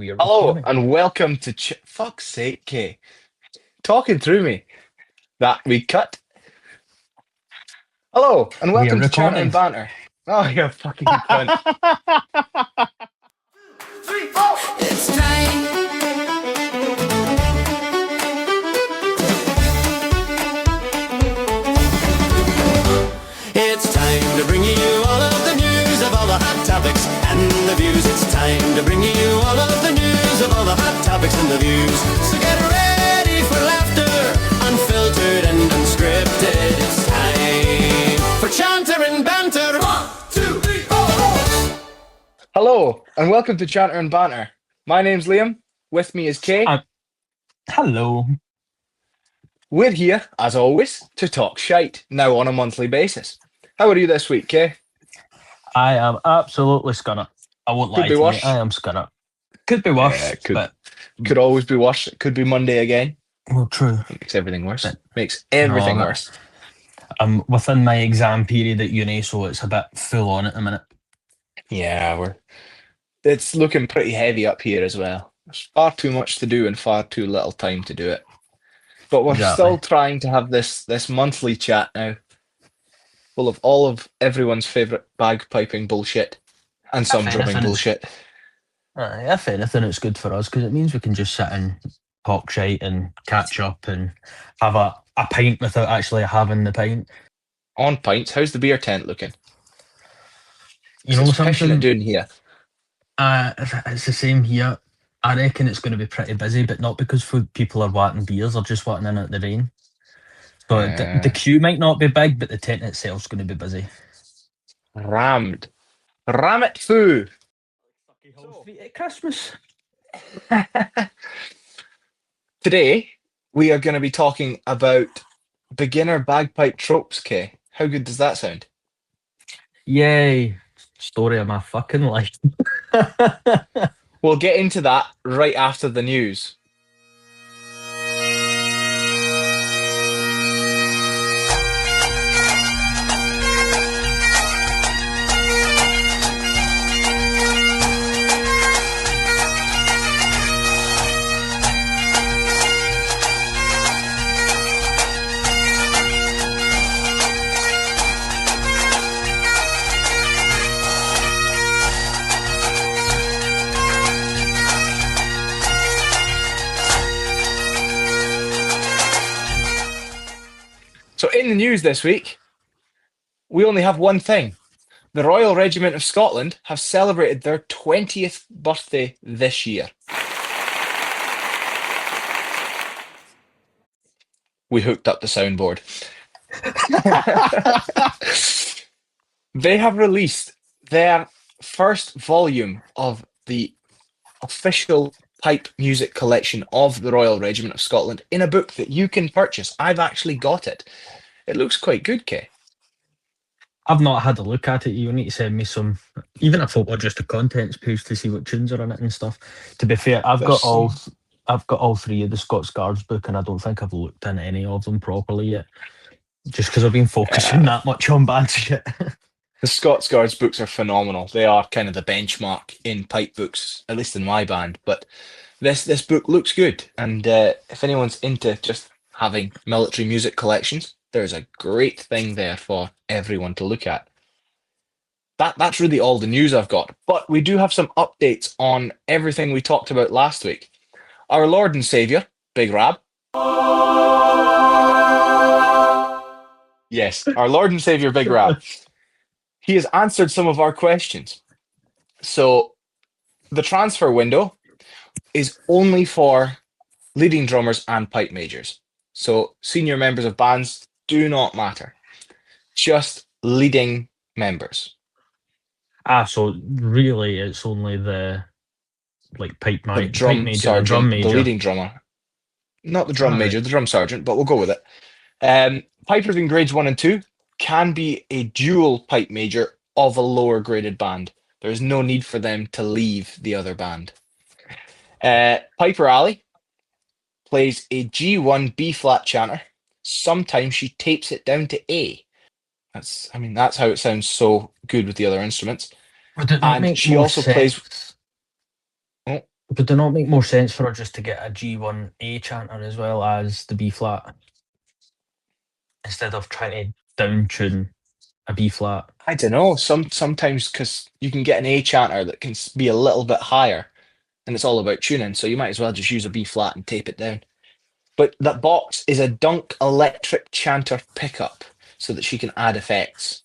We are Hello recording. and welcome to fuck's sake, Kay. Talking through me. That we cut. Hello and We are welcome to Chanter recording. and Banter. Oh, you fucking cunt. 3, 4. It's time. It's time to bring you all of the news of all the hot topics and the views. It's time to bring you all of the news of all the hot topics and the views. So get ready for laughter, unfiltered and unscripted. It's time for Chanter and Banter. 1, 2, 3, 4. Hello and welcome to Chanter and Banter. My name's Liam. With me is Kay. Hello. We're here, as always, to talk shite, now on a monthly basis. How are you this week, Kay? I am absolutely scunner. I won't lie be to you. worse. I am scunner. Could be worse, but Could always be worse. It could be Monday again. well, true. It makes everything worse. But- Makes everything No, worse. I'm within my exam period at uni, so it's a bit full on at the minute. Yeah, it's looking pretty heavy up here as well. There's far too much to do and far too little time to do it. But we're Exactly. still trying to have this monthly chat now, full of all of everyone's favourite bagpiping bullshit and some If drumming anything, bullshit. If anything, it's good for us because it means we can just sit and talk shite and catch up and have a pint without actually having the pint. On pints, how's the beer tent looking? You know What's it something? doing here? It's the same here. I reckon it's going to be pretty busy, but not because people are wanting beers or just wanting in at the rain. So the queue might not be big, but the tent itself's going to be busy. Rammed. Ram it foo. At Christmas. Today, we are going to be talking about beginner bagpipe tropes, Kay. How good does that sound? Yay. Story of my fucking life. We'll get into that right after the news. So in the news this week, we only have one thing. The Royal Regiment of Scotland have celebrated their 20th birthday this year. We hooked up the soundboard. They have released their first volume of the official pipe music collection of the Royal Regiment of Scotland in a book that you can purchase. I've actually got it. It looks quite good, Kay. I've not had a look at it. You need to send me some, even a photo, just a contents page to see what tunes are in it and stuff. To be fair, I've got all three of the Scots Guards book, and I don't think I've looked into any of them properly yet. Just because I've been focusing that much on band shit. The Scots Guards books are phenomenal. They are kind of the benchmark in pipe books, at least in my band. But this book looks good, and if anyone's into just having military music collections, there's a great thing there for everyone to look at. That's really all the news I've got. But we do have some updates on everything we talked about last week. Our Lord and Saviour, Big Rab. Yes, our Lord and Saviour, Big Rab. He has answered some of our questions. So the transfer window is only for leading drummers and pipe majors. So senior members of bands do not matter. Just leading members. So really it's only the pipe The major, drum pipe major, sergeant, and drum major. the leading drummer. Not the drum Alright. major, the drum sergeant, but we'll go with it. Pipers in grades 1 and 2 can be a dual pipe major of a lower graded band. There is no need for them to leave the other band. Piper Ali plays a G1 B flat chanter. Sometimes she tapes it down to A. That's how it sounds so good with the other instruments. Would it not And make she more also sense? plays. Oh, Would it not make more sense for her just to get a G1A chanter as well as the B flat instead of trying to down tune a B flat? I don't know. Sometimes because you can get an A chanter that can be a little bit higher, and it's all about tuning. So you might as well just use a B flat and tape it down. But that box is a Dunk electric chanter pickup, so that she can add effects.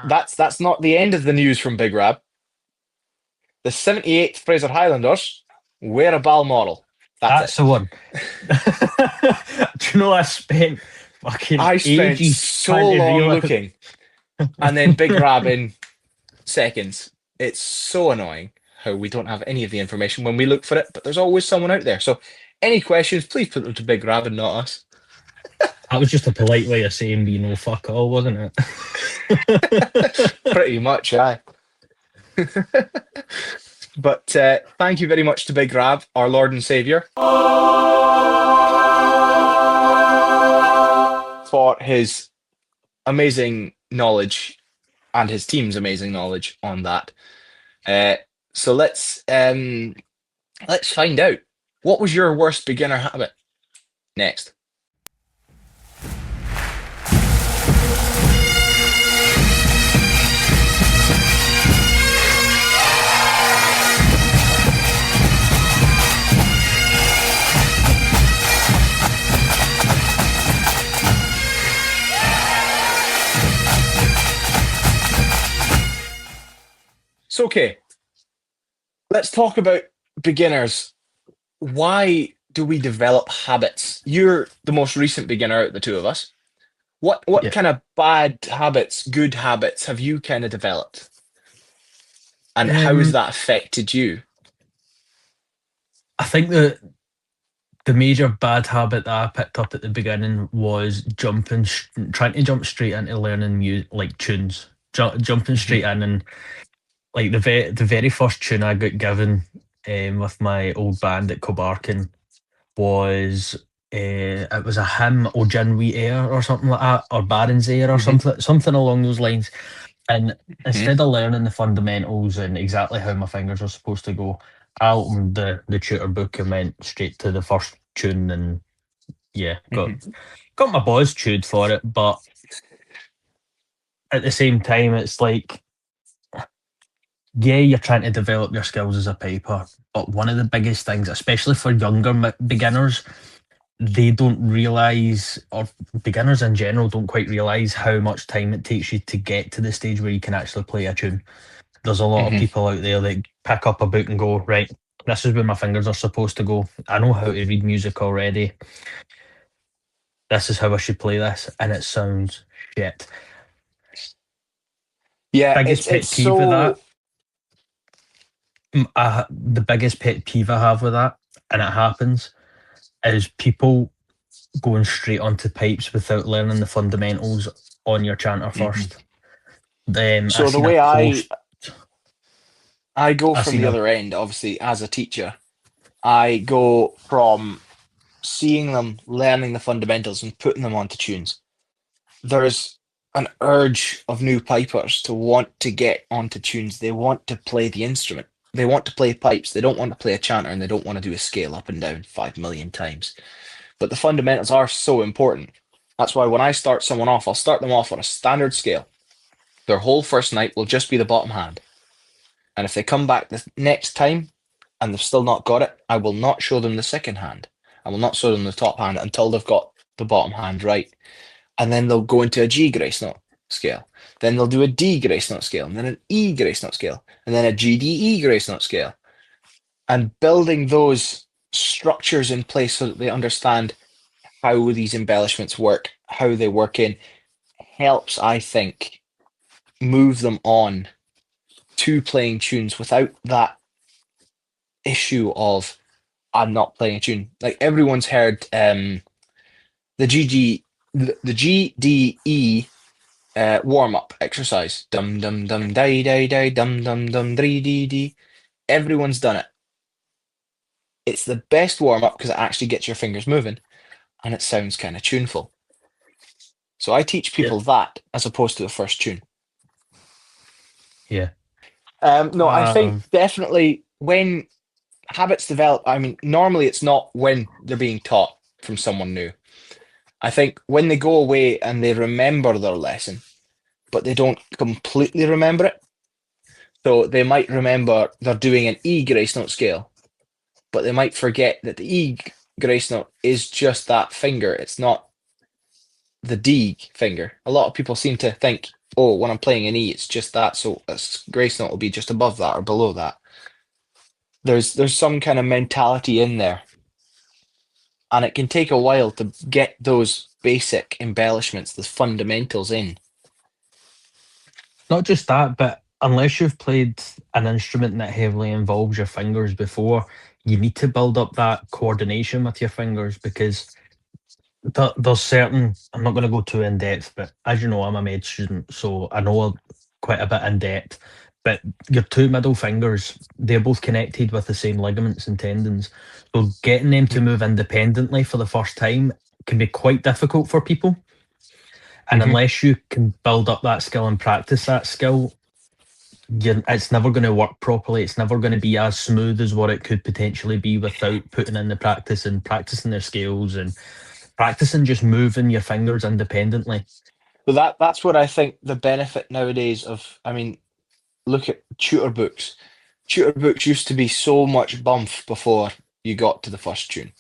That's not the end of the news from Big Rab. The 78th Fraser Highlanders wear a Balmoral. That's the one. Do you know I spent fucking I spent ages so trying to long realise- looking, and then Big Rab in seconds. It's so annoying how we don't have any of the information when we look for it, but there's always someone out there. So any questions, please put them to Big Rab and not us. That was just a polite way of saying we know fuck all, wasn't it? Pretty much, aye. But thank you very much to Big Rab, our Lord and Saviour, for his amazing knowledge and his team's amazing knowledge on that. So let's find out. What was your worst beginner habit? Next. So, okay, let's talk about beginners. Why do we develop habits? You're the most recent beginner out of the two of us. What Yeah. kind of bad habits, good habits have you kind of developed? And how has that affected you? I think the major bad habit that I picked up at the beginning was trying to jump straight into learning like tunes, jumping straight in, and like the very first tune I got given with my old band at Cobarkin was it was a hymn O Gin Wheat Air or something like that, or Baron's Air or something along those lines. And instead of learning the fundamentals and exactly how my fingers are supposed to go, I opened the tutor book and went straight to the first tune, and got my balls chewed for it. But at the same time, it's like, yeah, you're trying to develop your skills as a piper, but one of the biggest things, especially for younger beginners, they don't realise, or beginners in general don't quite realise how much time it takes you to get to the stage where you can actually play a tune. There's a lot of people out there that pick up a book and go, right, this is where my fingers are supposed to go. I know how to read music already. This is how I should play this, and it sounds shit. Yeah, Biggest pet peeve with that. The biggest pet peeve I have with that, and it happens, is people going straight onto pipes without learning the fundamentals on your chanter first. So the way I go from the other end, obviously, as a teacher, I go from seeing them learning the fundamentals and putting them onto tunes. There's an urge of new pipers to want to get onto tunes. They want to play the instrument. They want to play pipes. They don't want to play a chanter, and they don't want to do a scale up and down 5 million times. But the fundamentals are so important. That's why when I start someone off, I'll start them off on a standard scale. Their whole first night will just be the bottom hand. And if they come back the next time and they've still not got it, I will not show them the second hand. I will not show them the top hand until they've got the bottom hand right. And then they'll go into a G grace note scale. Then they'll do a D grace note scale, and then an E grace note scale, and then a GDE grace note scale. And building those structures in place so that they understand how these embellishments work, how they work in, helps, I think, move them on to playing tunes without that issue of I'm not playing a tune. Like everyone's heard the GDE warm up exercise. Dum dum dum die die die dum dum dum dee dee dee. Everyone's done it. It's the best warm up because it actually gets your fingers moving, and it sounds kind of tuneful. So I teach people that as opposed to the first tune. Yeah. No, I think definitely when habits develop, I mean, normally it's not when they're being taught from someone new. I think when they go away and they remember their lesson, but they don't completely remember it. So they might remember they're doing an E grace note scale, but they might forget that the E grace note is just that finger. It's not the D finger. A lot of people seem to think, oh, when I'm playing an E, it's just that. So a grace note will be just above that or below that. There's some kind of mentality in there. And it can take a while to get those basic embellishments, the fundamentals in. Not just that, but unless you've played an instrument that heavily involves your fingers before, you need to build up that coordination with your fingers, because there's certain, I'm not going to go too in depth, but as you know, I'm a med student, so I know quite a bit in depth. But your two middle fingers, they're both connected with the same ligaments and tendons. So getting them to move independently for the first time can be quite difficult for people. And unless you can build up that skill and practice that skill, it's never going to work properly. It's never going to be as smooth as what it could potentially be without putting in the practice and practicing their scales and practicing just moving your fingers independently. But that's what I think the benefit nowadays of, I mean, look at tutor books. Tutor books used to be so much bump before you got to the first tune.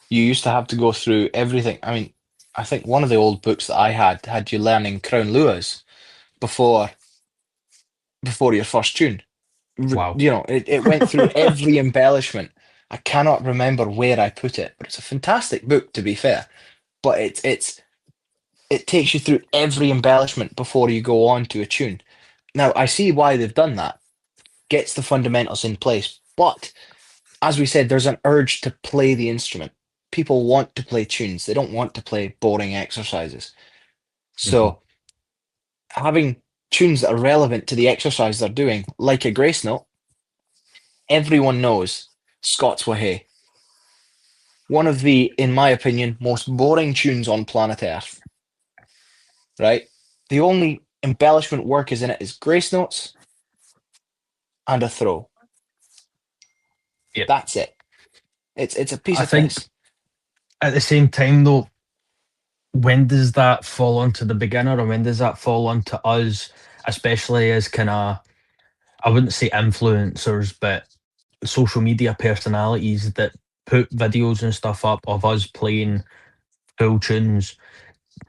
You used to have to go through everything. I mean, I think one of the old books that I had you learning Crown Luas before your first tune. Wow. You know, it went through every embellishment. I cannot remember where I put it, but it's a fantastic book, to be fair. But it takes you through every embellishment before you go on to a tune. Now, I see why they've done that. Gets the fundamentals in place. But as we said, there's an urge to play the instrument. People want to play tunes. They don't want to play boring exercises. So having tunes that are relevant to the exercise they're doing, like a grace note, everyone knows Scots Wha Hae. One of the, in my opinion, most boring tunes on planet Earth. Right? The only embellishment work is in it is grace notes and a throw. Yep. That's it. It's a piece I of think piss. at the same time, though, when does that fall onto the beginner, or when does that fall onto us, especially as kind of, I wouldn't say influencers, but social media personalities that put videos and stuff up of us playing full tunes?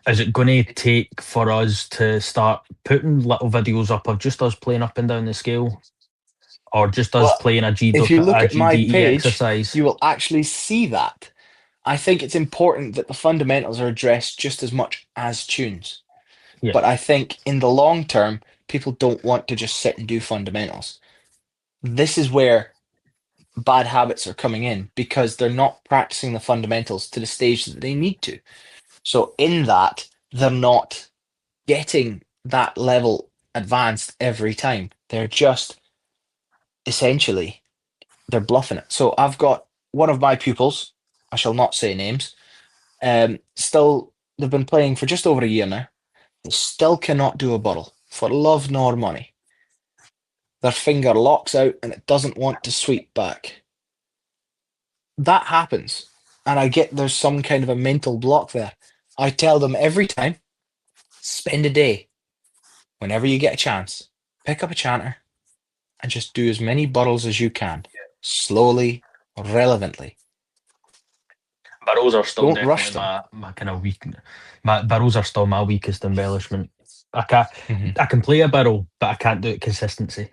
Is it going to take for us to start putting little videos up of just us playing up and down the scale, or just us Well, playing a if you look at my GDE page, exercise? you will actually see that. I think it's important that the fundamentals are addressed just as much as tunes. Yeah. But I think in the long term, people don't want to just sit and do fundamentals. This is where bad habits are coming in, because they're not practicing the fundamentals to the stage that they need to. So in that, they're not getting that level advanced every time. They're just essentially, they're bluffing it. So I've got one of my pupils, I shall not say names, still, they've been playing for just over a year now. They still cannot do a burl for love nor money. Their finger locks out and it doesn't want to sweep back. That happens. And I get there's some kind of a mental block there. I tell them every time, spend a day, whenever you get a chance, pick up a chanter and just do as many burls as you can, slowly, relevantly. Barrels are still Don't rush definitely my kind of weak. My barrels are still my weakest embellishment. I can play a barrel, but I can't do it consistently.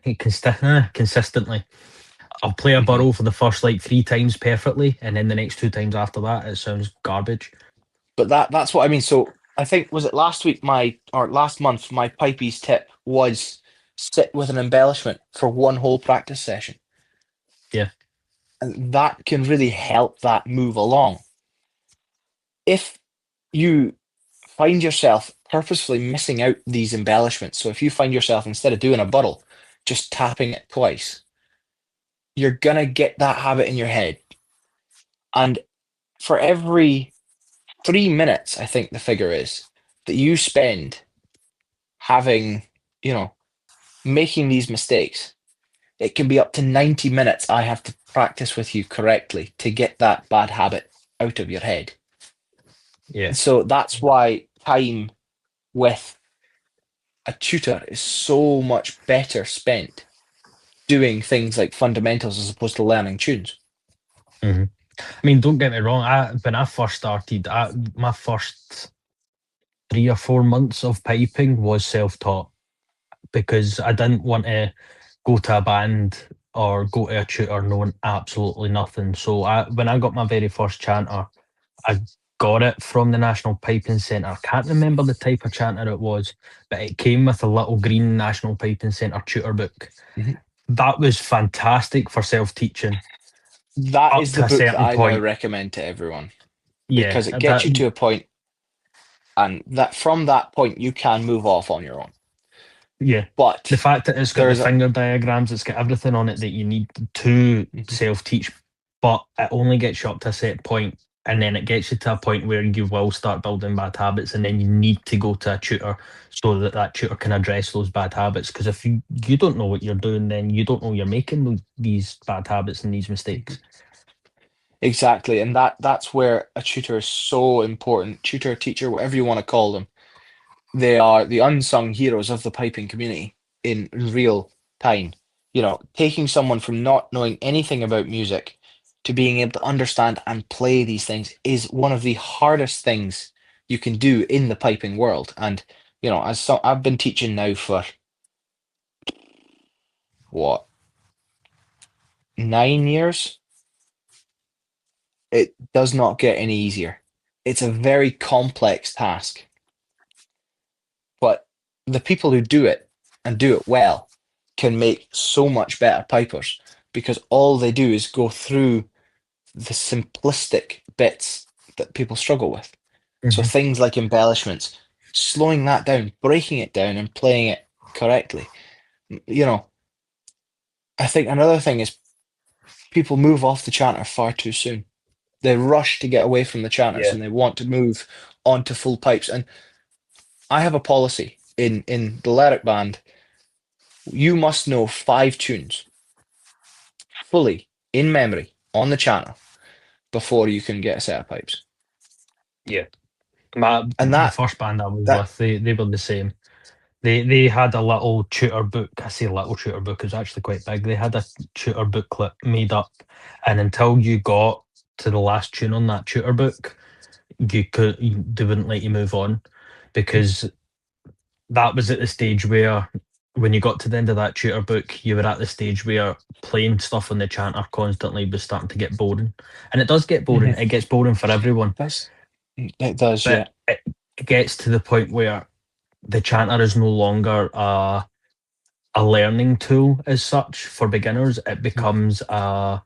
I'll play a barrel for the first like 3 times perfectly, and then the next 2 times after that, it sounds garbage. But that's what I mean. So I think, was it last month, my Pipey's tip was sit with an embellishment for one whole practice session. Yeah. And that can really help that move along. If you find yourself purposefully missing out these embellishments, so if you find yourself, instead of doing a burl, just tapping it twice, you're going to get that habit in your head. And for every 3 minutes, I think the figure is, that you spend having, making these mistakes, it can be up to 90 minutes I have to practice with you correctly to get that bad habit out of your head. Yeah. So that's why time with a tutor is so much better spent doing things like fundamentals as opposed to learning tunes. I mean, don't get me wrong. When I first started, my first 3 or 4 months of piping was self-taught because I didn't want to go to a band or go to a tutor knowing absolutely nothing. So when I got my very first chanter, I got it from the National Piping Centre. I can't remember the type of chanter it was, but it came with a little green National Piping Centre tutor book. Mhm. That was fantastic for self-teaching That up is to the a book that certain I now point. recommend to everyone Yeah, because it gets you to a point, and that from that point you can move off on your own. yeah. But The fact that it's got the there's a finger diagrams, it's got everything on it that you need to self-teach, but it only gets you up to a set point, and then it gets you to a point where you will start building bad habits, and then you need to go to a tutor so that that tutor can address those bad habits. Because if you don't know what you're doing, then you don't know you're making these bad habits and these mistakes. exactly, and that's where a tutor is so important. Tutor, teacher, whatever you want to call them, they are the unsung heroes of the piping community in real time. You know, taking someone from not knowing anything about music to being able to understand and play these things is one of the hardest things you can do in the piping world. And you know, I've been teaching now for what, 9 years? It does not get any easier. It's a very complex task, but the people who do it and do it well can make so much better pipers because all they do is go through the simplistic bits that people struggle with. So Mhm. things like embellishments, slowing that down, breaking it down, and playing it correctly. You know, I think another thing is people move off the chanter far too soon. They rush to get away from the chanters Yeah. and they want to move onto full pipes. And I have a policy in the lyric band. You must know 5 tunes fully in memory on the chanter before you can get a set of pipes. Yeah. And The that first band I was that with, they were the same. They had a little tutor book. I say little tutor book, it was actually quite big. They had a tutor booklet made up, and until you got to the last tune on that tutor book, they wouldn't let you move on, because that was at the stage where when you got to the end of that tutor book, you were at the stage where playing stuff on the chanter constantly was starting to get boring. And it does get boring. Mhm. It gets boring for everyone, that's it does, yeah. but it gets to the point where the chanter is no longer a learning tool as such for beginners. It becomes a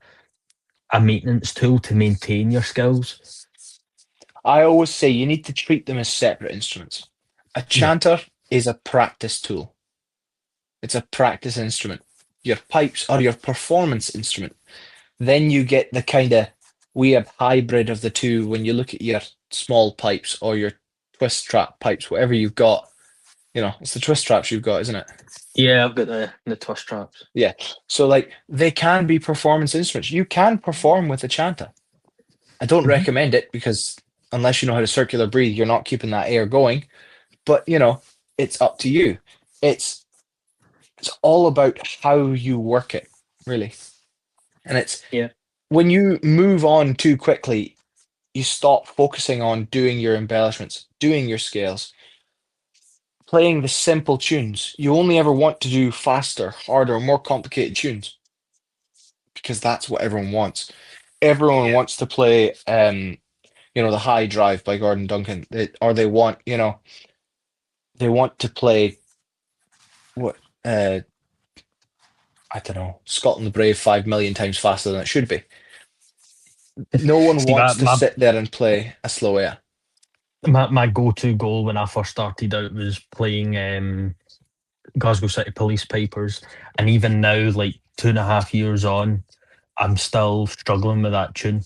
maintenance tool to maintain your skills. I always say you need to treat them as separate instruments. A Yeah. chanter is a practice tool. It's a practice instrument. Your pipes are your performance instrument. Then you get the kind of weird hybrid of the two when you look at your small pipes or your twist trap pipes, whatever you've got. You know, it's the twist traps you've got, isn't it? Yeah, I've got the twist traps. Yeah. So like they can be performance instruments. You can perform with a chanter. I don't Mhm. recommend it because unless you know how to circular breathe, you're not keeping that air going. But you know, it's up to you. It's it's all about how you work it, really. And it's Yeah. when you move on too quickly, you stop focusing on doing your embellishments, doing your scales, playing the simple tunes. You only ever want to do faster, harder, more complicated tunes because that's what everyone wants. Everyone Yeah. wants to play, you know, the High Drive by Gordon Duncan, or they want, you know, they want to play what, I don't know, Scotland the Brave 5 million times faster than it should be. No one See, wants to sit there and play a slow air. my go-to goal when I first started out was playing Glasgow City Police Pipers, and even now, like 2.5 years on, I'm still struggling with that tune.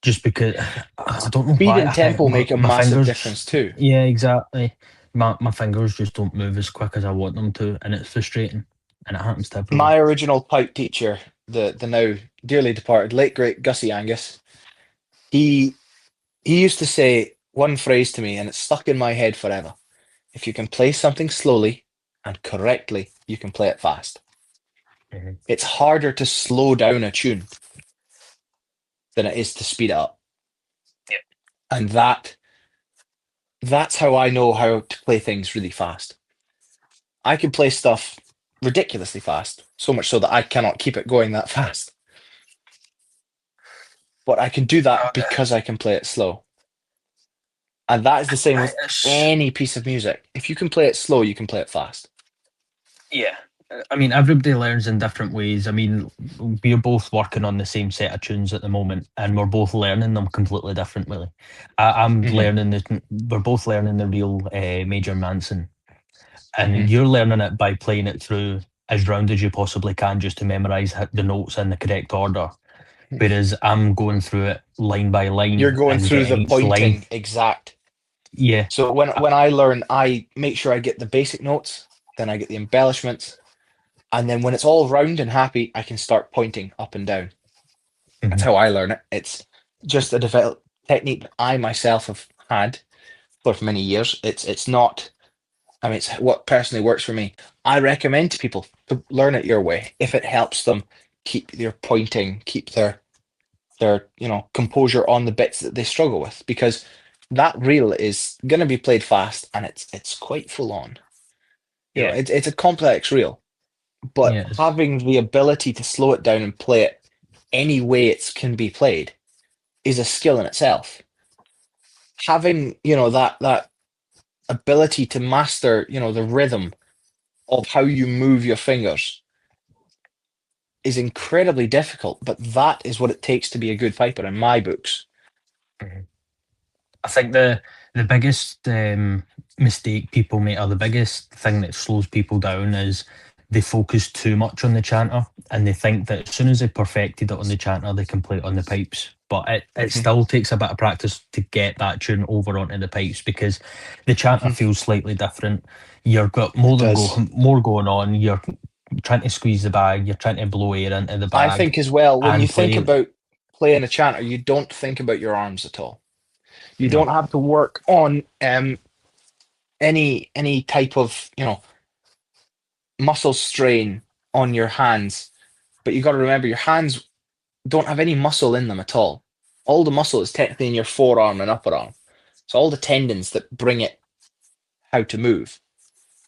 Just because I don't know Speed why. and I think tempo make a my massive fingers. difference too. Yeah, exactly. My fingers just don't move as quick as I want them to, and it's frustrating. and it happens to everyone. My original pipe teacher, the now dearly departed late great Gussie Angus, he used to say one phrase to me, and it's stuck in my head forever. If you can play something slowly and correctly, you can play it fast. Mhm. It's harder to slow down a tune than it is to speed it up. Yeah. And that's how I know how to play things really fast. I can play stuff ridiculously fast, so much so that I cannot keep it going that fast. But I can do that because I can play it slow. And that is the same with any piece of music. If you can play it slow, you can play it fast. Yeah. I mean, everybody learns in different ways. I mean, we're both working on the same set of tunes at the moment, and we're both learning them completely differently. I'm Mhm. learning we're both learning the real Major Manson, and Mhm. you're learning it by playing it through as round as you possibly can, just to memorize the notes in the correct order. Whereas I'm going through it line by You're line going and through getting the each line. pointing exact. Yeah, So when I learn, I make sure I get the basic notes, then I get the embellishments, and then when it's all round and happy, I can start pointing up and down. That's Mhm. how I learn it. It's just a developed technique that I myself have had for many years. It's not. I mean, it's what personally works for me. I recommend to people to learn it your way if it helps them keep their pointing, keep their composure on the bits that they struggle with, because that reel is going to be played fast and it's quite full on. Yeah, It's a complex reel, but yeah, having the ability to slow it down and play it any way it can be played is a skill in itself. Having that ability to master the rhythm of how you move your fingers is incredibly difficult, but that is what it takes to be a good piper in my books. Mhm. I think the biggest mistake people make, or the biggest thing that slows people down, is they focus too much on the chanter, and they think that as soon as they perfected it on the chanter, they can play it on the pipes. But it Mhm. still takes a bit of practice to get that tune over onto the pipes, because the chanter Mhm. feels slightly different. You've got It does. more going on. You're trying to squeeze the bag. You're trying to blow air into the I bag think as well, when you and think play. about playing a chanter, you don't think about your arms at all. You No. don't have to work on any type of muscle strain on your hands. But you got to remember, your hands don't have any muscle in them at all. All the muscle is technically in your forearm and upper arm. So all the tendons that bring it how to move.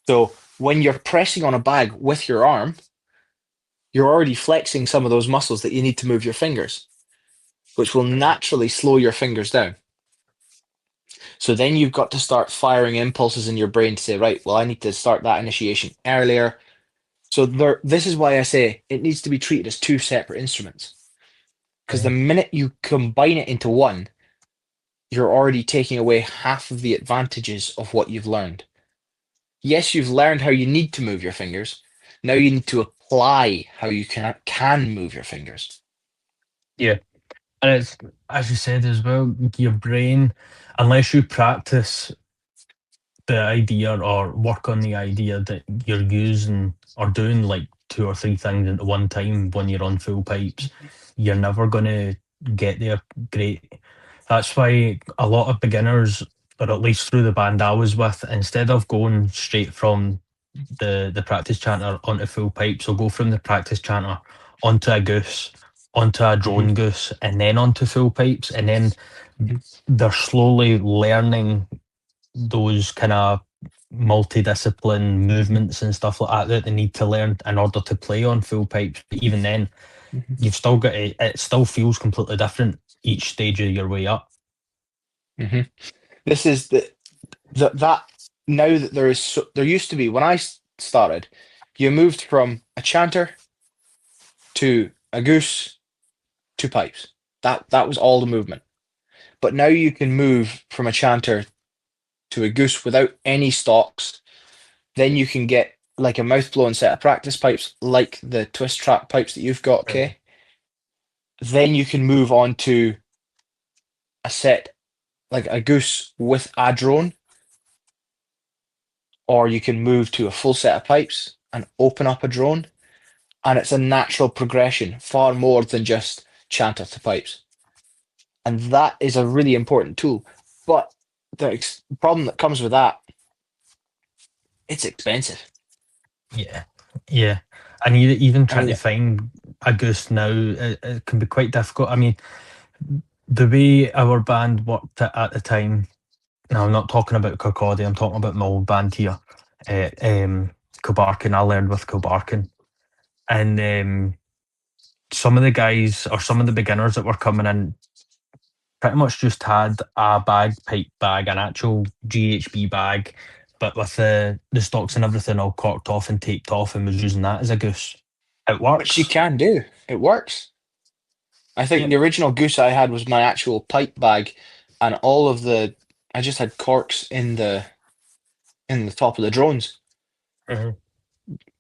So when you're pressing on a bag with your arm, you're already flexing some of those muscles that you need to move your fingers, which will naturally slow your fingers down. So then you've got to start firing impulses in your brain to say, right, well, I need to start that initiation earlier. So this is why I say it needs to be treated as two separate instruments. Because the minute you combine it into one, you're already taking away half of the advantages of what you've learned. Yes, you've learned how you need to move your fingers. Now you need to apply how you can move your fingers. Yeah. And it's, as you said as well, your brain, unless you practice the idea or work on the idea that you're using or doing like two or three things at one time when you're on full pipes, you're never going to get there great. That's why a lot of beginners, or at least through the band I was with, instead of going straight from the practice chanter onto full pipes, will go from the practice chanter onto a goose, onto a Mhm, drone goose, and then onto full pipes, and then mhm, they're slowly learning those kind of multidiscipline movements and stuff like that they need to learn in order to play on full pipes. But even then, mhm, you've still got to, it still feels completely different each stage of your way up. mhm. This is that now that there used to be when I started, you moved from a chanter to a goose to pipes. That was all the movement. But now you can move from a chanter to a goose without any stocks. Then you can get like a mouth blowing set of practice pipes, like the twist track pipes that you've got, okay? Then you can move on to a set like a goose with a drone, or you can move to a full set of pipes, and open up a drone, and it's a natural progression far more than just chanter to pipes. And that is a really important tool. But the problem that comes with that, it's expensive. Yeah. And even trying mean, to find a goose now, it can be quite difficult. I mean, the way our band worked at the time, now I'm not talking about Kirkcaldy, I'm talking about my old band here, Kilbarkin. I learned with Kilbarkin. And some of the guys, or some of the beginners that were coming in, pretty much just had a pipe bag, an actual GHB bag, but with the stocks and everything all corked off and taped off, and was using that as a goose. It which you works. can do. It works. I think Yep. the original goose I had was my actual pipe bag, and all of I just had corks in the top of the drones, Mhm.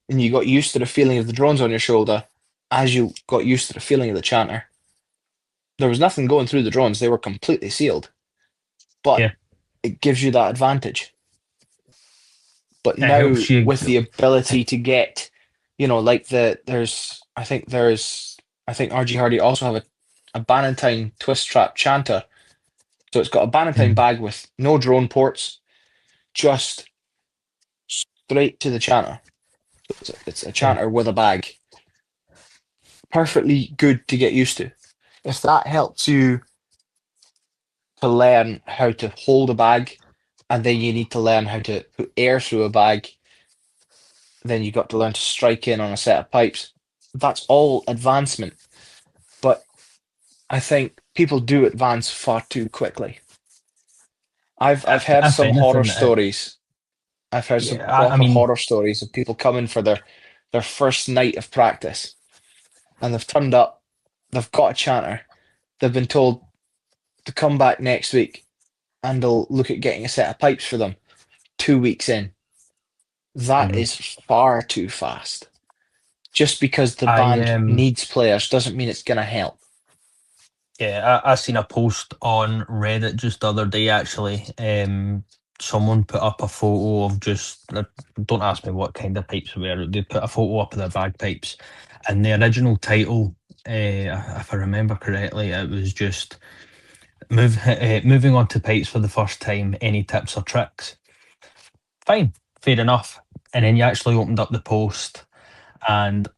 and you got used to the feeling of the drones on your shoulder as you got used to the feeling of the chanter. There was nothing going through the drones; they were completely sealed, but Yeah. it gives you that advantage. But It now helps you. with the ability to get, like I think RG Hardy also have a Bannatyne twist trap chanter. So it's got a Bannatyne Mhm. bag with no drone ports, just straight to the chanter. It's a Yeah. chanter with a bag. Perfectly good to get used to. If that helps you to learn how to hold a bag, and then you need to learn how to put air through a bag, then you've got to learn to strike in on a set of pipes. That's all advancement. But I think people do advance far too quickly. I've heard If some horror anything, stories. I've heard some yeah, I proper mean, horror stories of people coming for their first night of practice, and they've turned up, they've got a chanter, they've been told to come back next week, and they'll look at getting a set of pipes for them 2 weeks in. That mhm. is far too fast. Just because the I band needs players doesn't mean it's going to help. Yeah, I seen a post on Reddit just the other day actually. Someone put up a photo of just, don't ask me what kind of pipes were. They put a photo up of their bagpipes, and the original title, if I remember correctly, it was just moving on to pipes for the first time. Any tips or tricks? Fine, fair enough. And then you actually opened up the post, and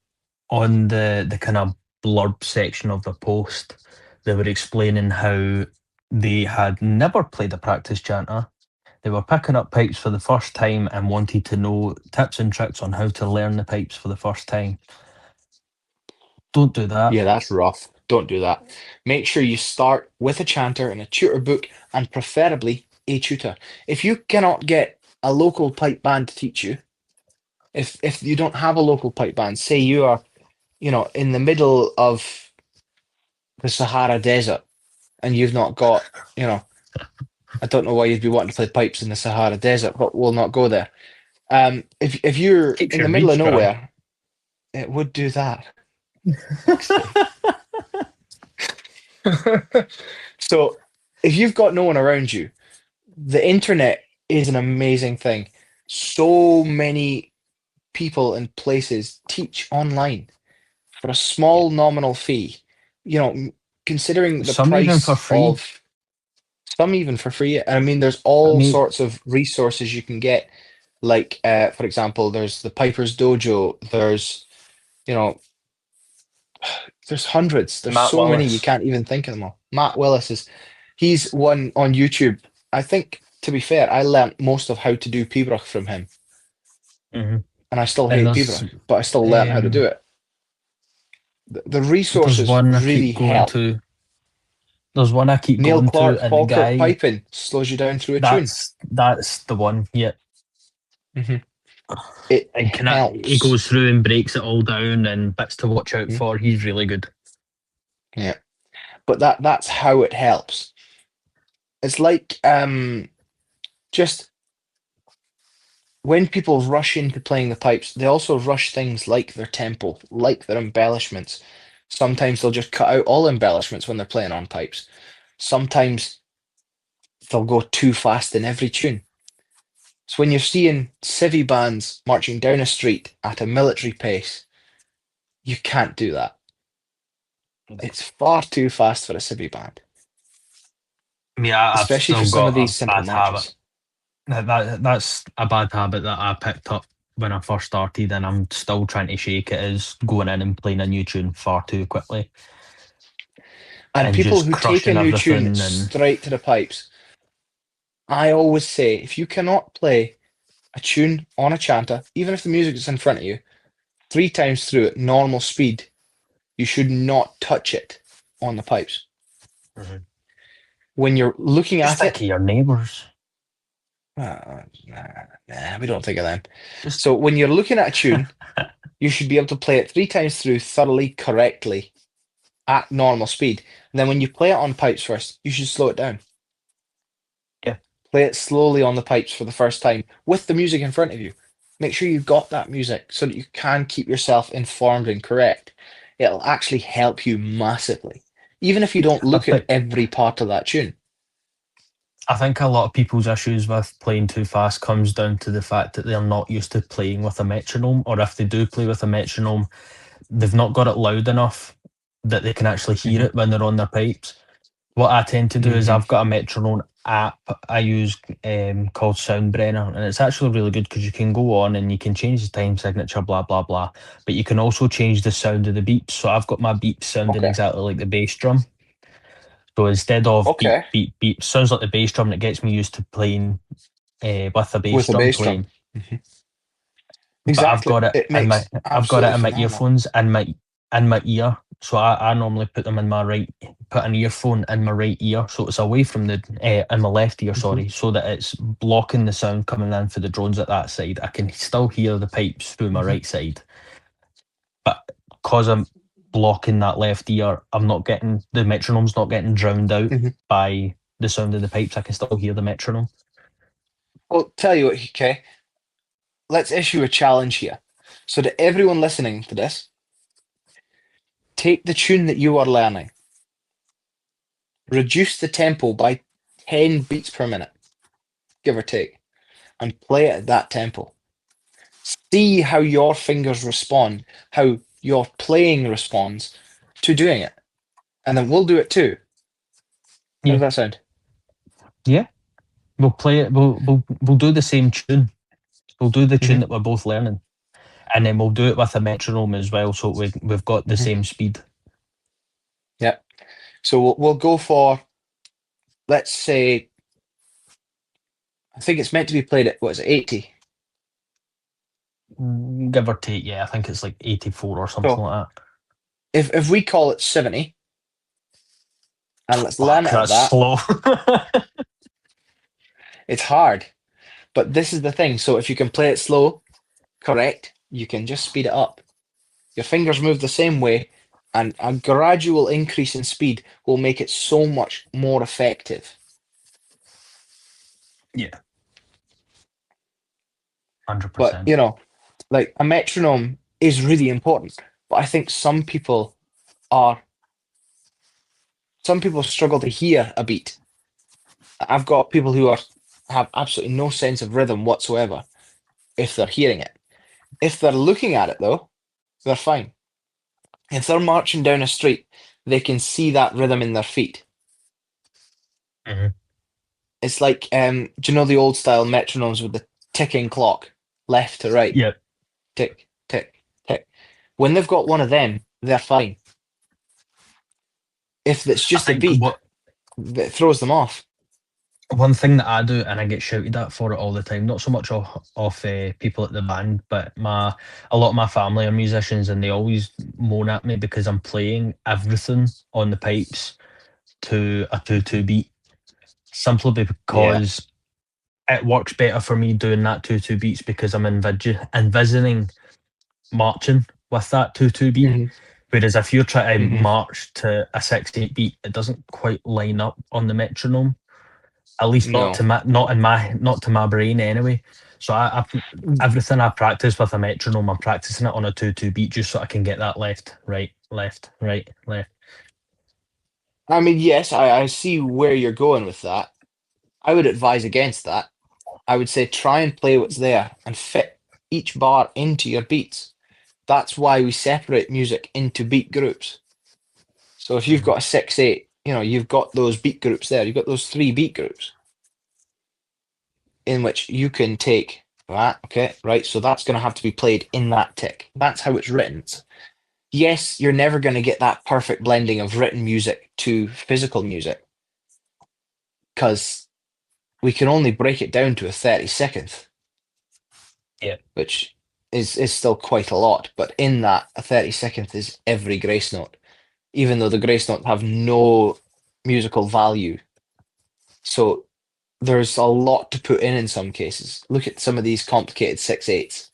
on the kind of blurb section of the post, they were explaining how they had never played a practice chanter. They were picking up pipes for the first time and wanted to know tips and tricks on how to learn the pipes for the first time. Don't do that. Yeah, that's rough. Don't do that. Make sure you start with a chanter and a tutor book, and preferably a tutor. If you cannot get a local pipe band to teach you, if you don't have a local pipe band, say you are, in the middle of the Sahara Desert, and you've not got, I don't know why you'd be wanting to play pipes in the Sahara Desert, but we'll not go there. If you're Keeps in your the middle of reeds dry. nowhere, it would do that. So if you've got no one around you, the internet is an amazing thing. So many people and places teach online for a small nominal fee. Considering the Some even for price free. of some even for free. I mean, there's I all mean, sorts of resources you can get. Like, for example, there's the Piper's Dojo. You know, there's hundreds. There's Matt so many you Willis. can't even think of them all. Matt Willis he's one on YouTube. I think, to be fair, I learnt most of how to do Pibroch from him, Mhm. and I still And hate Pibroch, but I still learnt how to do it. The there's resources one I really keep going help. to. There's one I keep Neil going to, Clark, and the Falkirk guy, piping slows you down through a tune. that's the one. Yeah. Mhm. It And he helps. goes through and breaks it all down and bits to watch out Mhm. for. He's really good. Yeah, but that's how it helps. It's like just when people rush into playing the pipes, they also rush things like their tempo, like their embellishments. Sometimes they'll just cut out all embellishments when they're playing on pipes. Sometimes they'll go too fast in every tune. So when you're seeing civvy bands marching down a street at a military pace, you can't do that. It's far too fast for a civvy band, Yeah, I've especially for still some got of these a simple bad habit. marches. That's a bad habit that I picked up when I first started, and I'm still trying to shake it. Is going in and playing a new tune far too quickly And and people just who take a crushing new tune everything. And straight to the pipes, I always say, if you cannot play a tune on a chanter, even if the music is in front of you, 3 times through at normal speed, you should not touch it on the pipes. Mhm. When you're looking just at think it, of your neighbours. nah, we don't think of them. Just So when you're looking at a tune, you should be able to play it 3 times through thoroughly, correctly, at normal speed. And then when you play it on pipes first, you should slow it down. Yeah. Play it slowly on the pipes for the first time with the music in front of you. Make sure you've got that music so that you can keep yourself informed and correct. It'll actually help you massively, even if you don't I look at think every part of that tune. I think a lot of people's issues with playing too fast comes down to the fact that they're not used to playing with a metronome, or if they do play with a metronome, they've not got it loud enough that they can actually hear Mhm. it when they're on their pipes. What I tend to do is Mhm. I've got a metronome app I use called Soundbrenner, and it's actually really good because you can go on and you can change the time signature, blah blah blah, but you can also change the sound of the beeps. So I've got my beeps sounding Okay. exactly like the bass drum. So instead of beep Okay. beep beep, sounds like the bass drum, and it gets me used to playing with the bass With a drum bass drum. playing. Mhm. But Exactly. It makes I've got it absolutely in my phenomenal. earphones in my ear. So I normally put them in my right, put an earphone in my right ear, so it's away from the in my left ear, Mhm. sorry, so that it's blocking the sound coming in for the drones at that side. I can still hear the pipes through my Mhm. right side, but because I'm blocking that left ear, I'm not getting the metronome's not getting drowned out Mhm. by the sound of the pipes. I can still hear the metronome. Well, tell you what, okay. Let's issue a challenge here. So to everyone listening to this, take the tune that you are learning, reduce the tempo by 10 beats per minute, give or take, and play it at that tempo. See how your fingers respond, how your playing responds to doing it. And then we'll do it too. How Yeah. does that sound? Yeah, we'll play it. We'll do the same tune. We'll do the tune Mhm. that we're both learning, and then we'll do it with a metronome as well, so we've got the Mhm. same speed. Yeah. So we'll go for, let's say, I think it's meant to be played at, what is it, 80? Give or take. Yeah, I think it's like 84 or something So like that. if we call it 70, and let's learn Fuck, it at that's that, slow. it's hard. But this is the thing. So if you can play it slow, correct, you can just speed it up. Your fingers move the same way, and a gradual increase in speed will make it so much more effective. Yeah, 100%. But like a metronome is really important. But I think some people struggle to hear a beat. I've got people who have absolutely no sense of rhythm whatsoever if they're hearing it. If they're looking at it though, they're fine. If they're marching down a street, they can see that rhythm in their feet. Mhm. It's like, do you know the old style metronomes with the ticking clock, left to right, Yeah, tick, tick, tick? When they've got one of them, they're fine. If it's I just a think beep, that throws them off. one thing that I do, and I get shouted at for it all the time, not so much of people at the band, but a lot of my family are musicians, and they always moan at me because I'm playing everything on the pipes to a 2/2 beat, simply Yeah. because it works better for me doing that 2/2 beats, because I'm envisioning marching with that 2/2 beat. Hmm. Whereas if you're trying to Hmm. march to a 6/8 beat, it doesn't quite line up on the metronome. At least not No. to my not to my brain anyway. So everything I practice with a metronome, I'm practicing it on a 2/2 beat just so I can get that left, right, left, right, left. I mean, yes, I see where you're going with that. I would advise against that. I would say try and play what's there and fit each bar into your beats. That's why we separate music into beat groups. So if you've got a 6/8, you've got those beat groups there. You've got those 3 beat groups in which you can take that. Okay, right. So that's going to have to be played in that tick. That's how it's written. Yes, you're never going to get that perfect blending of written music to physical music because we can only break it down to a 32nd. Yeah. Which is still quite a lot. But in that, a 32nd is every grace note, even though the grace notes have no musical value. So there's a lot to put in some cases. Look at some of these complicated 6/8s.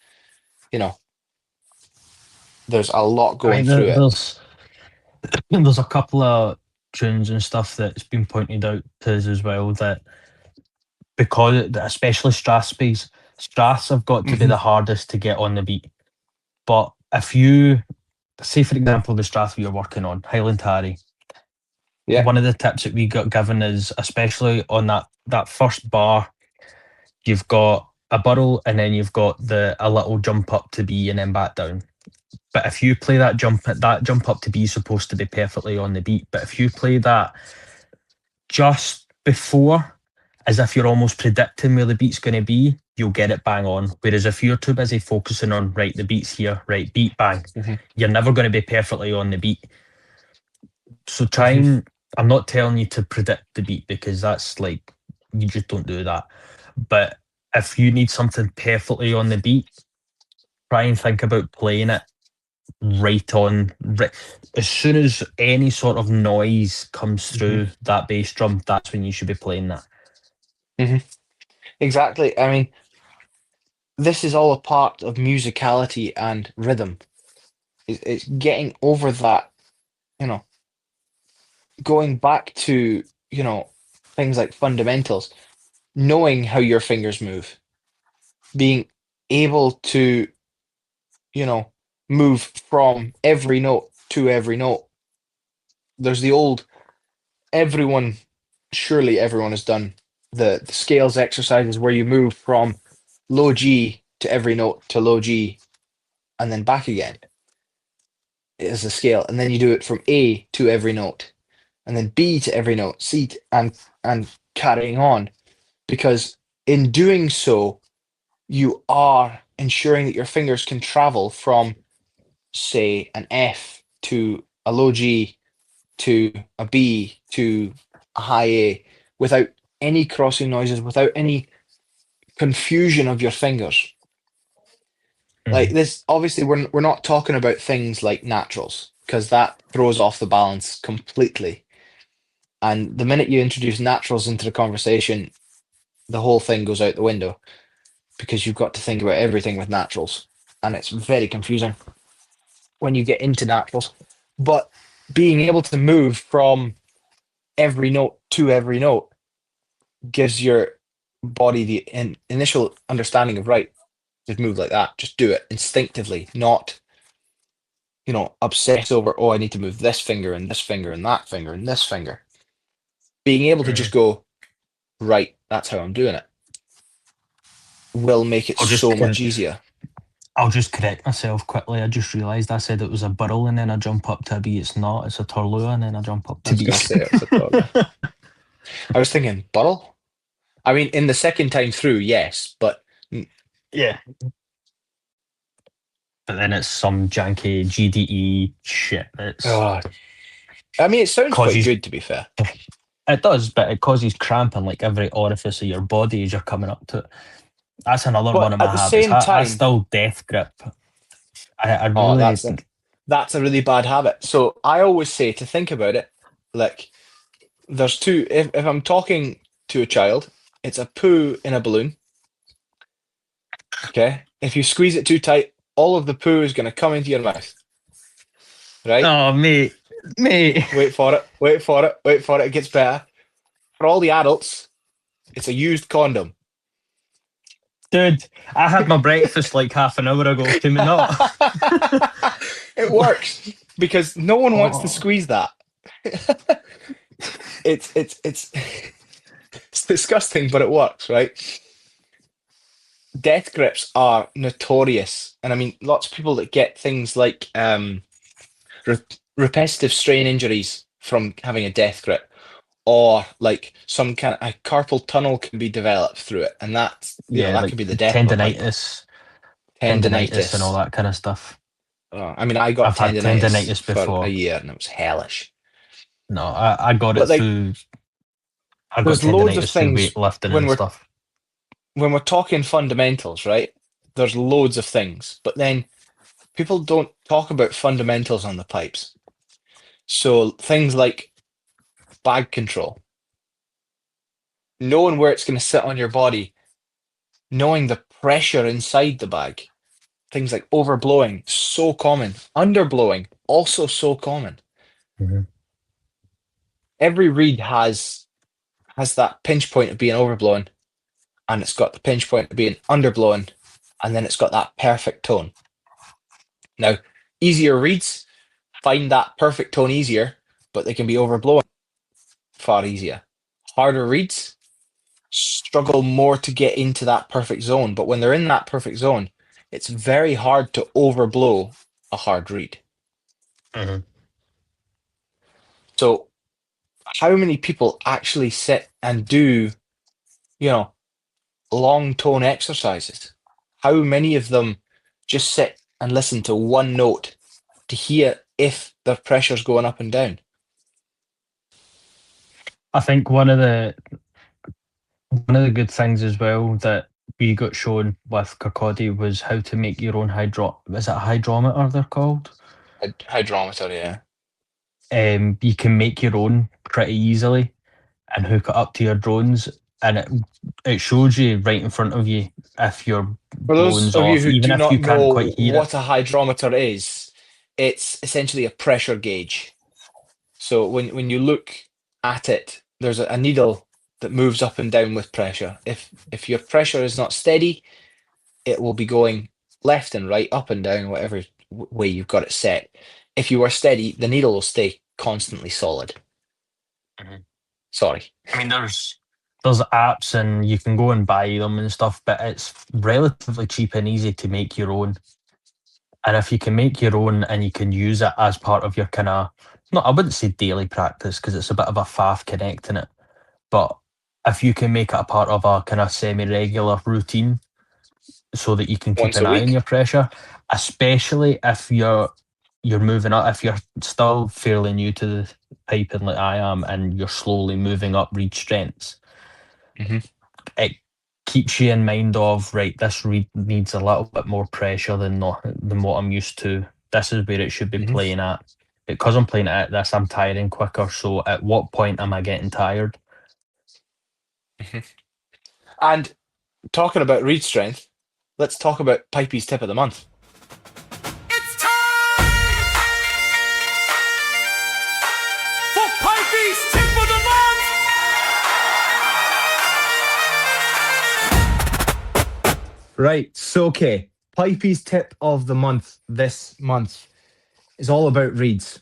There's a lot going through it. There's a couple of tunes and stuff that's been pointed out to us as well that because especially Straths have got to be the hardest to get on the beat. But if you say, for example, the Strath you're working on, Highland Harry, one of the tips that we got given is, especially on that first bar, you've got a burl and then you've got a little jump up to B and then back down. But if you play that jump up to B is supposed to be perfectly on the beat. But if you play that just before, as if you're almost predicting where the beat's going to be, you'll get it bang on. Whereas if you're too busy focusing on, right, the beat's here, right, beat, bang, you're never going to be perfectly on the beat. So I'm not telling you to predict the beat because that's like, you just don't do that. But if you need something perfectly on the beat, try and think about playing it right on. As soon as any sort of noise comes through that bass drum, that's when you should be playing that. Exactly. I mean, this is all a part of musicality and rhythm. It's getting over that, going back to, things like fundamentals, knowing how your fingers move, being able to, move from every note to every note. There's the old, surely everyone has done the scales exercises where you move from low G to every note to low G and then back again. It is a scale. And then you do it from A to every note and then B to every note, C and carrying on. Because in doing so, you are ensuring that your fingers can travel from, say, an F to a low G to a B to a high A without any crossing noises, without any confusion of your fingers. Like this, obviously, we're not talking about things like naturals because that throws off the balance completely. And the minute you introduce naturals into the conversation, the whole thing goes out the window because you've got to think about everything with naturals, and it's very confusing when you get into naturals. But being able to move from every note to every note gives your body the initial understanding of, right, just move like that, just do it instinctively, not obsess over, oh, I need to move this finger and this finger and that finger and this finger. Being able to just go, right, that's how I'm doing it, will make it so much easier. I'll just correct myself quickly. I just realised I said it was a burl and then I jump up to a B. It's not. It's a turlua and then I jump up to B. I was thinking burl. I mean, in the second time through, yes, but yeah. But then it's some janky GDE shit. I mean, it sounds quite good, to be fair. It does, but it causes cramp in like every orifice of your body as you're coming up to it. That's another one of my habits. That's still death grip. That's a really bad habit. So I always say to think about it, like there's two. If I'm talking to a child, it's a poo in a balloon. Okay. If you squeeze it too tight, all of the poo is going to come into your mouth. Right? Oh, mate. Wait for it. It gets better. For all the adults, it's a used condom. Dude, I had my breakfast like half an hour ago. Can we not? It works because no one wants to squeeze that. It's disgusting, but it works, right? death grips are notorious, and I mean, lots of people that get things like re- repetitive strain injuries from having a death grip, or like some kind of a carpal tunnel can be developed through it, and that's Yeah, that like could be the death of a piper. tendinitis and all Tendinitis. that kind of stuff. I mean, I got I've had tendinitis tendinitis for a before. year, and it was hellish. No, I got it But like, through. I got there's loads of tendinitis through things weightlifting when and we're stuff. talking fundamentals, right? There's loads of things, but then people don't talk about fundamentals on the pipes. So things like bag control, knowing where it's going to sit on your body, knowing the pressure inside the bag. Things like overblowing, so common. Underblowing, also so common. Mhm. Every reed has that pinch point of being overblown, and it's got the pinch point of being underblown, and then it's got that perfect tone. Now, easier reeds find that perfect tone easier, but they can be overblown far easier. Harder reeds struggle more to get into that perfect zone, but when they're in that perfect zone, it's very hard to overblow a hard reed. Mhm. So, how many people actually sit and do, you know, long tone exercises? How many of them just sit and listen to one note to hear if their pressure's going up and down? I think one of the good things as well that we got shown with Kirkcaldy was how to make your own is it a hydrometer they're called? Hydrometer, yeah. You can make your own pretty easily and hook it up to your drones, and it shows you right in front of you if your For those blowing's of you off, who even do if not you can't know quite hear it. what a hydrometer is, it's essentially a pressure gauge. So when you look at it, there's a needle that moves up and down with pressure. If your pressure is not steady, it will be going left and right, up and down, whatever way you've got it set. If you are steady, the needle will stay constantly solid. Mhm. Sorry. I mean, there's apps and you can go and buy them and stuff, but it's relatively cheap and easy to make your own. And if you can make your own and you can use it as part of your kind of, no, I wouldn't say daily practice because it's a bit of a faff connecting it, but if you can make it a part of a kind of semi-regular routine so that you can keep Once an a eye on week. your pressure, especially if you're moving up, if you're still fairly new to the piping like I am and you're slowly moving up reed strengths, hmm it keeps you in mind of, right, this reed needs a little bit more pressure than what I'm used to. This is where it should be hmm playing at. Because I'm playing at this, I'm tiring quicker. So at what point am I getting tired? hmm And talking about reed strength, let's talk about Pipey's tip of the month. It's time for Pipey's Tip of the Month! Right, so okay. Pipey's tip of the month this month is all about reeds,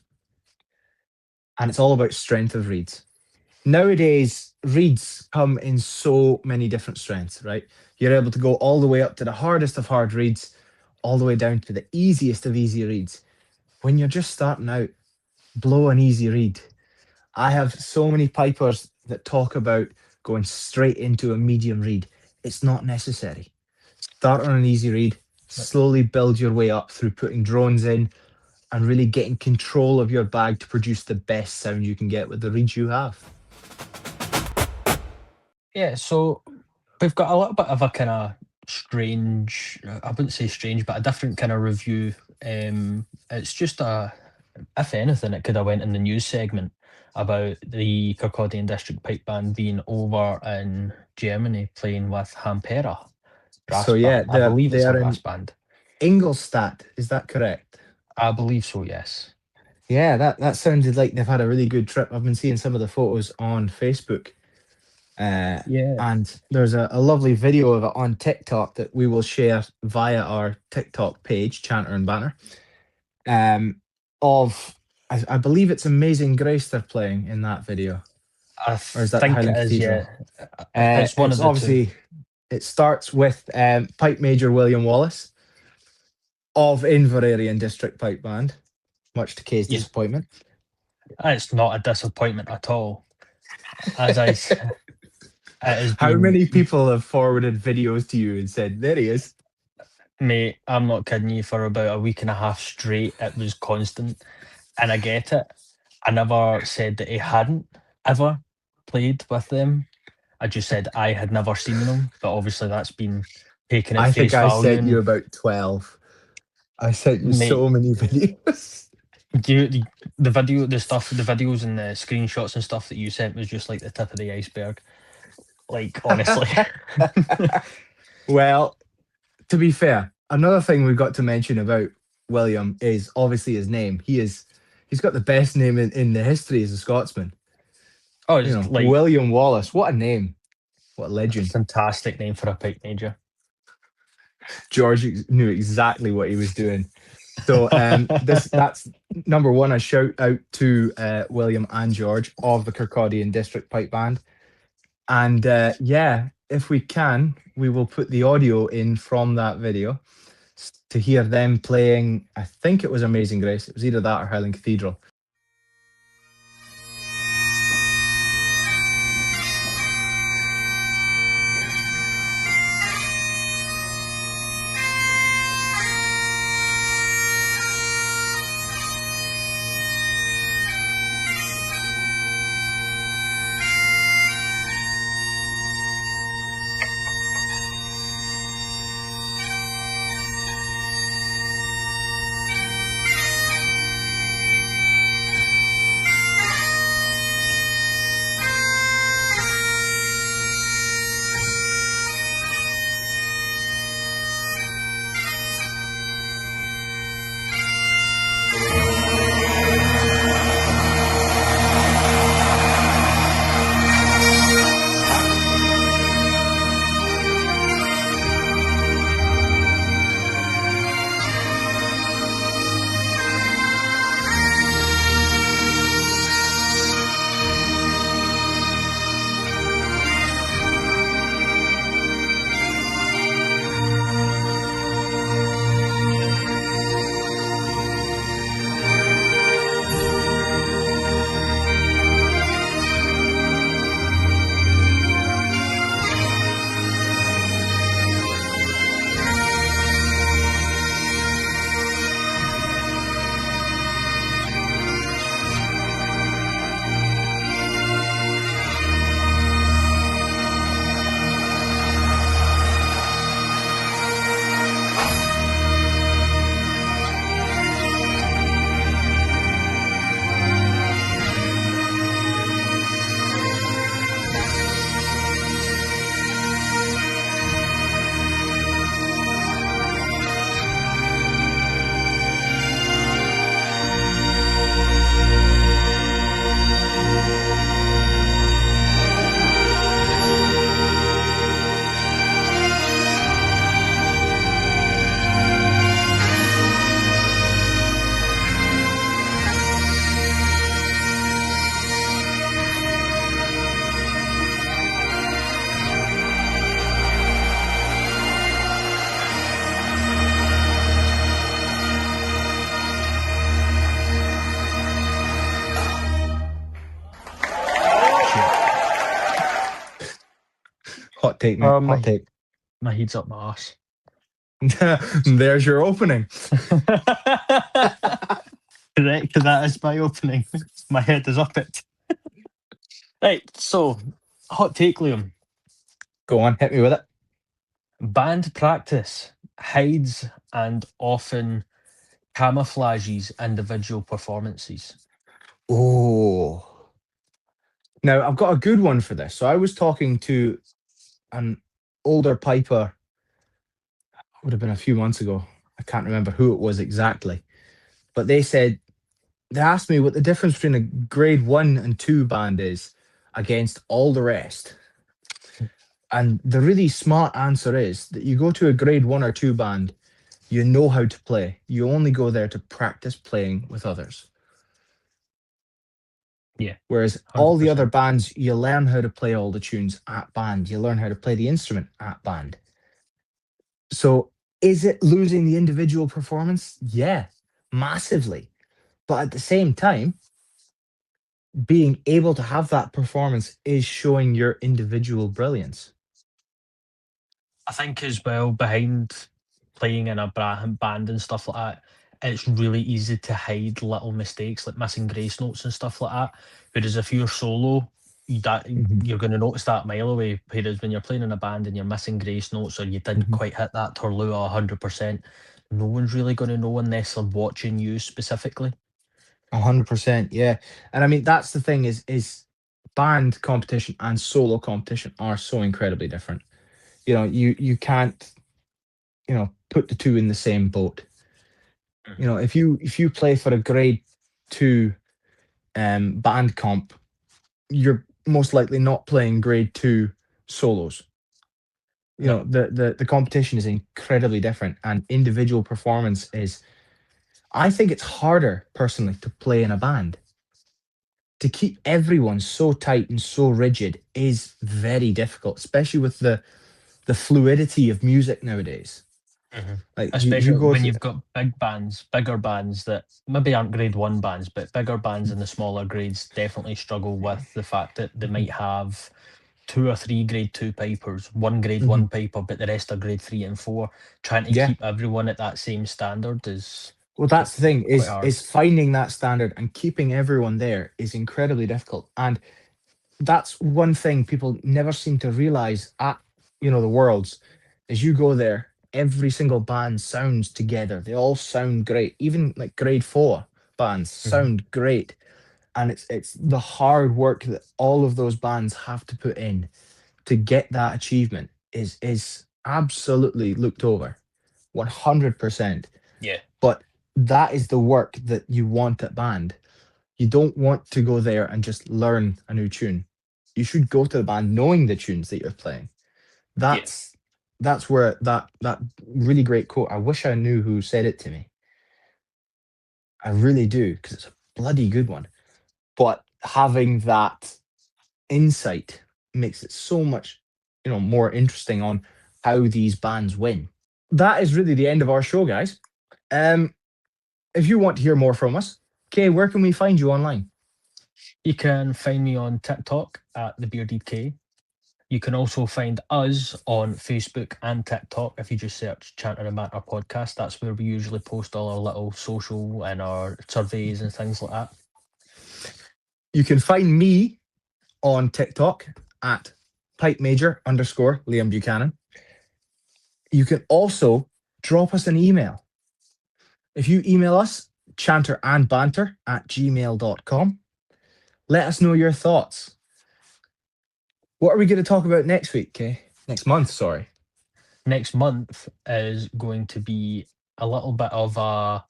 and it's all about strength of reeds. Nowadays, reeds come in so many different strengths, right? You're able to go all the way up to the hardest of hard reeds, all the way down to the easiest of easy reeds. When you're just starting out, blow an easy reed. I have so many pipers that talk about going straight into a medium reed. It's not necessary. Start on an easy reed, slowly build your way up through putting drones in and really getting control of your bag to produce the best sound you can get with the reeds you have. Yeah, so we've got a little bit of a kind of strange, I wouldn't say strange, but a different kind of review. It's just if anything, it could have went in the news segment about the Kirkcaldy District Pipe Band being over in Germany playing with Hampera brass So yeah, band. I believe they it's a are brass in band. Ingolstadt. Is that correct? I believe so, yes. Yeah, that sounded like they've had a really good trip. I've been seeing some of the photos on Facebook. Yeah. And there's a lovely video of it on TikTok that we will share via our TikTok page, Chanter and Banter. Of I believe it's Amazing Grace they're playing in that video, I or is that the think it Highland is, Cathedral? yeah. It's one It's of the two. obviously It starts with Pipe Major William Wallace of Inverary and District Pipe Band, much to Kay's Yeah. disappointment. It's not a disappointment at all. As I said, it has How been, many people have forwarded videos to you and said, there he is? mate, I'm not kidding you, for about a week and a half straight, it was constant. And I get it. I never said that he hadn't ever played with them. I just said I had never seen them, but obviously that's been taken at I think face I value. sent you And about 12. I sent you Mate, so many videos. the videos and the screenshots and stuff that you sent was just like the tip of the iceberg. Like, honestly. Well, to be fair, another thing we've got to mention about William is obviously his name. He's got the best name in the history as a Scotsman. Oh, You it's know, like William Wallace. What a name. What a a legend. fantastic name for a pipe major. George knew exactly what he was doing. So that's number one. A shout out to William and George of the Kirkcaldy District Pipe Band. And yeah, if we can, we will put the audio in from that video to hear them playing. I think it was Amazing Grace. It was either that or Highland Cathedral. Hot take, mate. Hot take. My head's up my arse. There's your opening. Correct, that is my opening. My head is up it. Right, so, hot take, Liam. Go on, hit me with it. Band practice hides and often camouflages individual performances. Oh. Now, I've got a good one for this. So I was talking to an older piper, would have been a few months ago. I can't remember who it was exactly. But they asked me what the difference between a grade 1 and 2 band is against all the rest. And the really smart answer is that you go to a grade 1 or 2 band, you know how to play. You only go there to practice playing with others. Yeah, Whereas all the other 100%. bands, you learn how to play all the tunes at band. You learn how to play the instrument at band. So is it losing the individual performance? Yeah, massively. But at the same time, being able to have that performance is showing your individual brilliance. I think as well, behind playing in a band and stuff like that, it's really easy to hide little mistakes like missing grace notes and stuff like that. Whereas if you're solo, Mhm, you're going to notice that a mile away. Whereas when you're playing in a band and you're missing grace notes or you didn't mhm. quite hit that torlua 100%, no one's really going to know unless they're watching you specifically. 100%, yeah. And I mean, that's the thing is band competition and solo competition are so incredibly different. You can't, put the two in the same boat. If you play for a grade two band comp, you're most likely not playing grade two solos. No. The competition is incredibly different, and individual performance is. I think it's harder personally to play in a band. To keep everyone so tight and so rigid is very difficult, especially with the fluidity of music nowadays. Mhm. Like you Especially go when to you've got bigger bands that maybe aren't grade one bands, but bigger bands in the smaller grades definitely struggle with the fact that they Mhm, might have two or three grade two pipers, one grade mhm. one piper, but the rest are grade three and four. Trying to Yeah. keep everyone at that same standard is Well, that's the thing quite is hard. is finding that standard and keeping everyone there is incredibly difficult. And that's one thing people never seem to realize at the worlds is you go there, every single band sounds together. They all sound great. Even like grade four bands Mhm. sound great. And it's the hard work that all of those bands have to put in to get that achievement is absolutely looked over 100%. Yeah, But that is the work that you want at band. You don't want to go there and just learn a new tune. You should go to the band knowing the tunes that you're playing. yeah. That's where that really great quote. I wish I knew who said it to me. I really do, because it's a bloody good one. But having that insight makes it so much, more interesting on how these bands win. That is really the end of our show, guys. Um, if you want to hear more from us, Kay, where can we find you online? You can find me on TikTok at the Bearded K. You can also find us on Facebook and TikTok if you just search Chanter and Banter podcast. That's where we usually post all our little social and our surveys and things like that. You can find me on TikTok at pipe major _ Liam Buchanan. You can also drop us an email. If you email us, chanterandbanter@gmail.com, let us know your thoughts. What are we going to talk about next week, Kay? Next month, sorry. Next month is going to be a little bit of a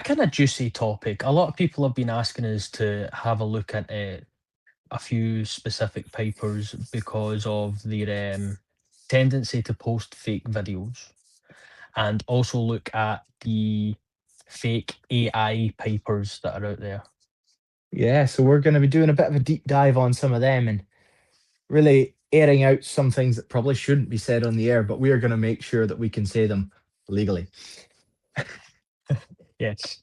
kind of juicy topic. A lot of people have been asking us to have a look at a few specific papers because of their tendency to post fake videos, and also look at the fake AI papers that are out there. Yeah, so we're going to be doing a bit of a deep dive on some of them and really airing out some things that probably shouldn't be said on the air, but we are going to make sure that we can say them legally. Yes.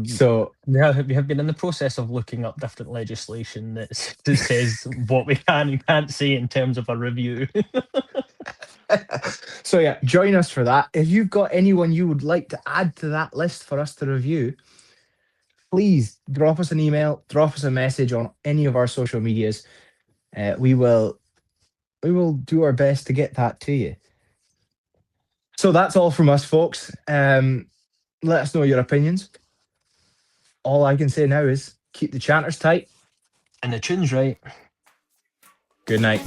So, We have been in the process of looking up different legislation that says what we can and can't say in terms of a review. so yeah, join us for that. If you've got anyone you would like to add to that list for us to review, please drop us an email, drop us a message on any of our social medias. We will do our best to get that to you. So that's all from us, folks. Let us know your opinions. All I can say now is keep the chanters tight. And the tune's right. Good night.